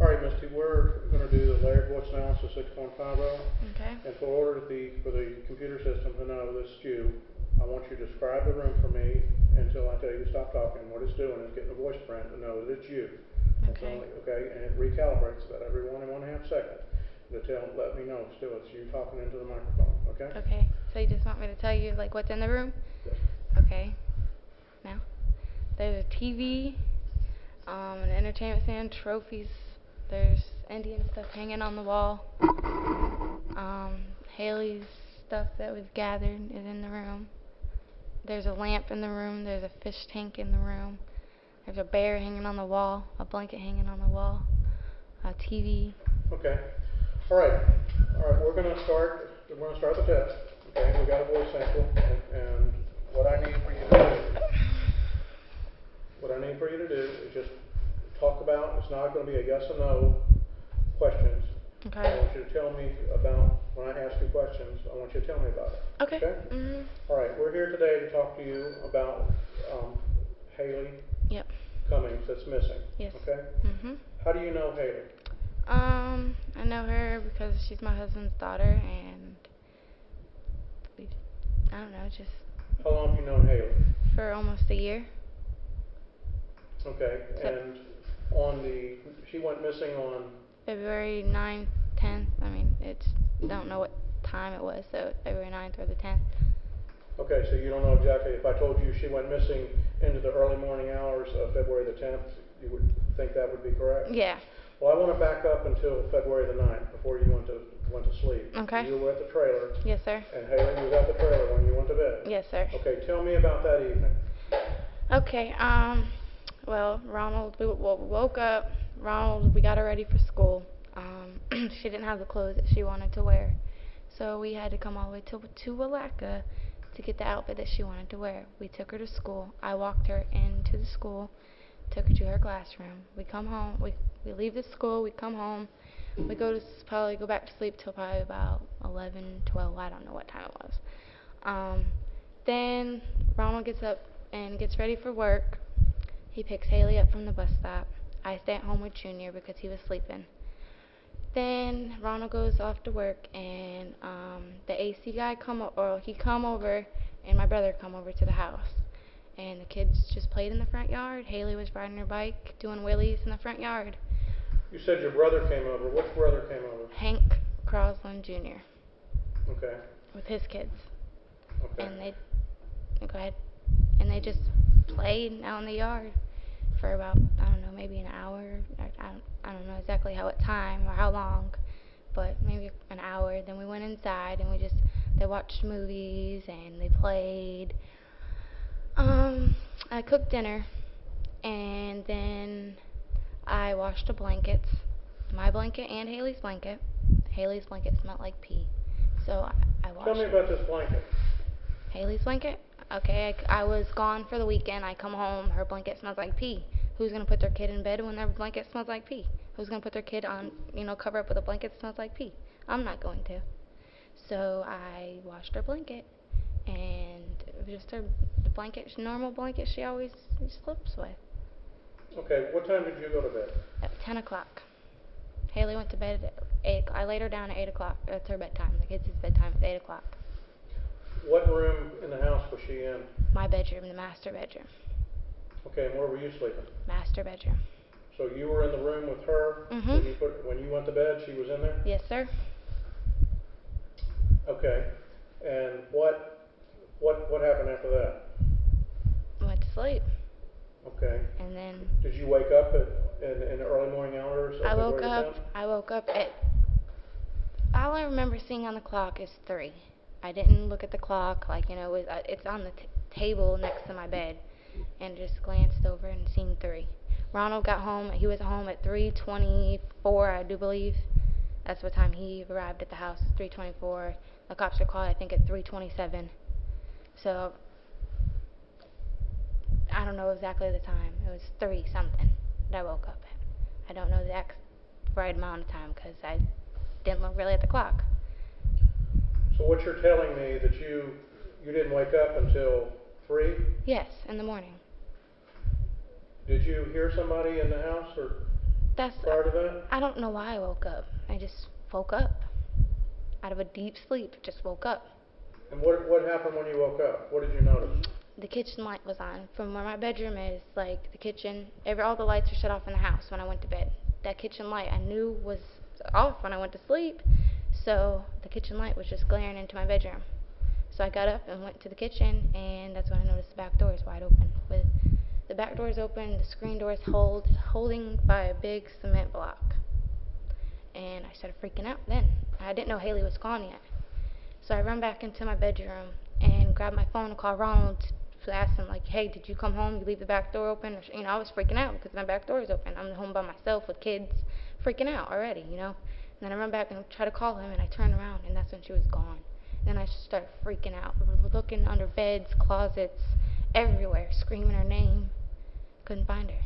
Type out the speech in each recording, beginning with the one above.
All right, Misty, we're going to do the layered voice analysis 6.50. Okay. And for the computer system to know this is you, I want you to describe the room for me until I tell you to stop talking. What it's doing is getting a voice print to know that it's you. Okay. Okay, and it recalibrates about every 1.5 seconds to let me know still it's you talking into the microphone. Okay? Okay. So you just want me to tell you like what's in the room? Yes. Okay. Now, there's a TV, an entertainment stand, trophies. There's Indian stuff hanging on the wall. Haleigh's stuff that we've gathered is in the room. There's a lamp in the room. There's a fish tank in the room. There's a bear hanging on the wall, a blanket hanging on the wall, a TV. Okay. All right. We're going to start the test. Okay. We got a voice sample, and what I need for you to do is just talk about. It's not going to be a yes or no questions. Okay. I want you to tell me about, when I ask you questions, I want you to tell me about it. Okay. Okay? All right. We're here today to talk to you about Haleigh Cummings that's missing. Yes. Okay? How do you know Haleigh? I know her because she's my husband's daughter, and I don't know, just. How long have you known Haleigh? For almost a year. Okay. And she went missing on February 9th, 10th. I mean, don't know what time it was, so February 9th or the 10th. Okay, so you don't know exactly. If I told you she went missing into the early morning hours of February the 10th, you would think that would be correct? Yeah. Well, I want to back up until February the 9th, before you went to sleep. Okay. You were at the trailer. Yes, sir. And Haleigh was at the trailer when you went to bed. Yes, sir. Okay, tell me about that evening. Okay, well, Ronald, we woke up. Ronald, we got her ready for school. She didn't have the clothes that she wanted to wear, so we had to come all the way to Wallaka to get the outfit that she wanted to wear. We took her to school. I walked her into the school, took her to her classroom. We come home. We leave the school. We come home. We probably go back to sleep till probably about 11, 12. I don't know what time it was. Then Ronald gets up and gets ready for work. He picks Haleigh up from the bus stop. I stay at home with Junior because he was sleeping. Then Ronald goes off to work, and the AC guy come over, and my brother come over to the house. And the kids just played in the front yard. Haleigh was riding her bike, doing wheelies in the front yard. You said your brother came over. Which brother came over? Hank Croslin, Jr. Okay. With his kids. Okay. And go ahead. And they just played out in the yard for about, I don't know, maybe an hour. I don't know exactly what time or how long, but maybe an hour. Then we went inside and they watched movies and they played. I cooked dinner, and then I washed the blankets, my blanket and Haleigh's blanket. Haleigh's blanket smelled like pee, so I washed it. Tell me about this blanket. Haleigh's blanket? Okay, I was gone for the weekend. I come home, her blanket smells like pee. Who's going to put their kid in bed when their blanket smells like pee? Who's going to put their kid on, cover up with a blanket that smells like pee? I'm not going to. So I washed her blanket, and it was just the blanket, normal blanket she always sleeps with. Okay, what time did you go to bed? At 10 o'clock. Haleigh went to bed at 8. I laid her down at 8 o'clock. That's her bedtime. The kids' bedtime is 8 o'clock. What room in the house was she in? My bedroom, the master bedroom. Okay, and where were you sleeping? Master bedroom. So you were in the room with her? When you went to bed, she was in there? Yes, sir. Okay, and what happened after that? Went to sleep. Okay. And then. Did you wake up in the early morning hours? I woke up at. All I remember seeing on the clock is 3. I didn't look at the clock, it's on the table next to my bed, and just glanced over and seen 3. Ronald got home. He was home at 3:24, I do believe. That's what time he arrived at the house, 3:24. The cops were called, I think, at 3:27. So, I don't know exactly the time. It was 3-something that I woke up at. I don't know the right amount of time because I didn't look really at the clock. So what you're telling me that you didn't wake up until 3? Yes, in the morning. Did you hear somebody in the house, or? prior to that? I don't know why I woke up. I just woke up. Out of a deep sleep, just woke up. And what happened when you woke up? What did you notice? The kitchen light was on. From where my bedroom is, like the kitchen, all the lights were shut off in the house when I went to bed. That kitchen light I knew was off when I went to sleep, so the kitchen light was just glaring into my bedroom. So I got up and went to the kitchen, and that's when I noticed the back door is wide open. With the back door is open, the screen door is holding by a big cement block. And I started freaking out then. I didn't know Haleigh was gone yet. So I run back into my bedroom and grab my phone and call Ronald to ask him, like, hey, did you come home? You leave the back door open? Or, I was freaking out because my back door is open. I'm home by myself with kids, freaking out already. And then I run back and try to call him, and I turn around, and that's when she was gone. Then I started freaking out, looking under beds, closets, everywhere, screaming her name. Couldn't find her.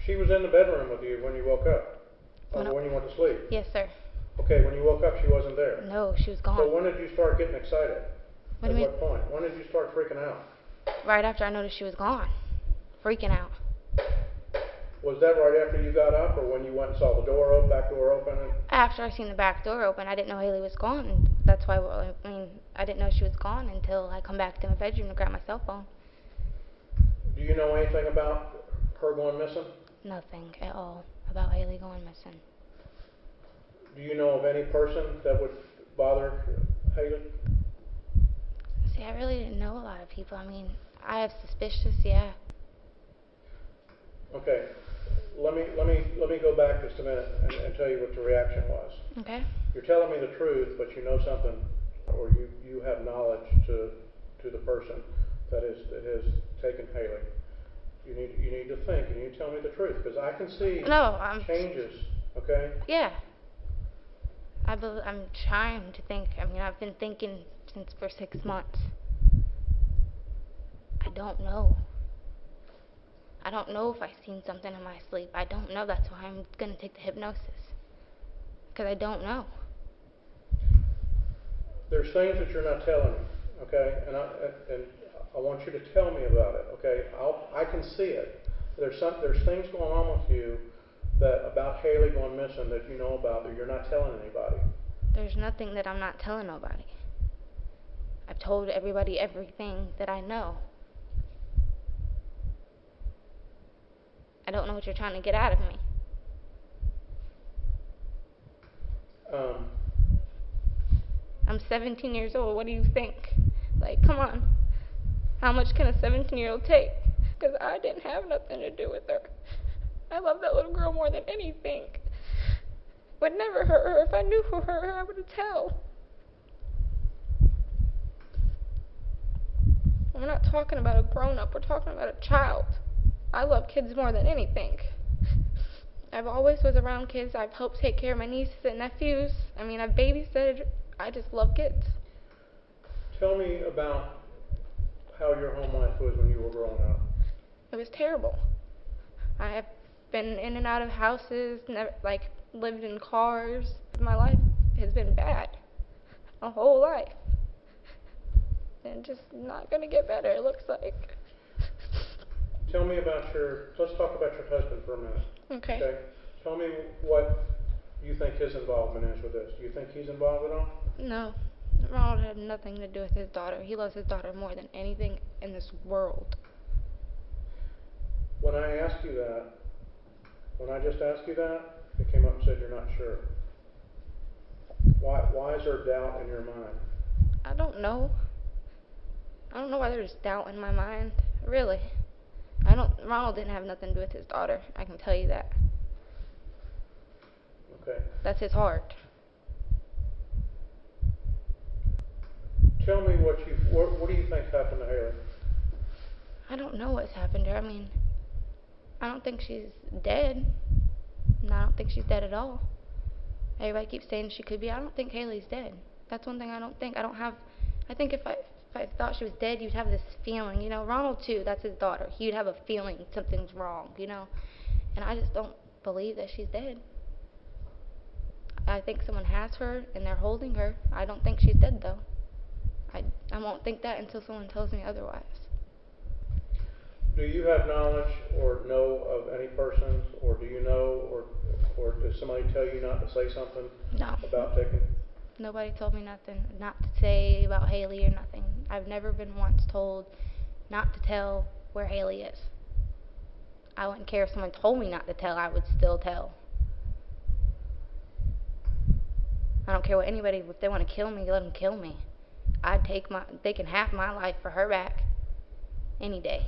She was in the bedroom with you when you woke up? When you went to sleep? Yes, sir. Okay, when you woke up, she wasn't there? No, she was gone. So when did you start getting excited? What do you mean? At what point? When did you start freaking out? Right after I noticed she was gone. Freaking out. Was that right after you got up, or when you went and saw the back door open? After I seen the back door open, I didn't know Haleigh was gone. That's why, I didn't know she was gone until I come back to my bedroom to grab my cell phone. Do you know anything about her going missing? Nothing at all about Haleigh going missing. Do you know of any person that would bother Haleigh? See, I really didn't know a lot of people. I have suspicious, yeah. Okay, let me go back just a minute and tell you what the reaction was. Okay. You're telling me the truth, but you know something, or you have knowledge to the person that has taken Haleigh. You need to think. You need to tell me the truth, because I can see changes. Okay. Yeah. I'm trying to think. I've been thinking for 6 months. I don't know. I don't know if I've seen something in my sleep. I don't know. That's why I'm going to take the hypnosis. Because I don't know. There's things that you're not telling me, okay? And I want you to tell me about it, okay? I can see it. There's things going on with you about Haleigh going missing that you know about that you're not telling anybody. There's nothing that I'm not telling nobody. I've told everybody everything that I know. I don't know what you're trying to get out of me. I'm 17 years old. What do you think? Like, come on. How much can a 17-year-old take? Because I didn't have nothing to do with her. I love that little girl more than anything. Would never hurt her. If I knew who hurt her, I would tell. We're not talking about a grown-up. We're talking about a child. I love kids more than anything. I've always was around kids. I've helped take care of my nieces and nephews. I've babysitted. I just love kids. Tell me about how your home life was when you were growing up. It was terrible. I have been in and out of houses, lived in cars. My life has been bad. My whole life. And just not going to get better, it looks like. Tell me let's talk about your husband for a minute. Okay. Tell me what you think his involvement is with this. Do you think he's involved at all? No. Ronald had nothing to do with his daughter. He loves his daughter more than anything in this world. When I just asked you that, you came up and said you're not sure. Why is there doubt in your mind? I don't know. I don't know why there's doubt in my mind. Really. Ronald didn't have nothing to do with his daughter. I can tell you that. Okay. That's his heart. Tell me what do you think happened to Haleigh? I don't know what's happened to her. I don't think she's dead. No, I don't think she's dead at all. Everybody keeps saying she could be. I don't think Haleigh's dead. That's one thing I don't think. I think if I thought she was dead, you'd have this feeling. Ronald too, that's his daughter. He'd have a feeling something's wrong, And I just don't believe that she's dead. I think someone has her and they're holding her. I don't think she's dead though. I won't think that until someone tells me otherwise. Do you have knowledge or know of any persons, or do you know, or did somebody tell you not to say something No. about taking? Nobody told me nothing, not to say about Haleigh or nothing. I've never been once told not to tell where Haleigh is. I wouldn't care if someone told me not to tell, I would still tell. I don't care what anybody, if they want to kill me, let them kill me. They can have my life for her back any day.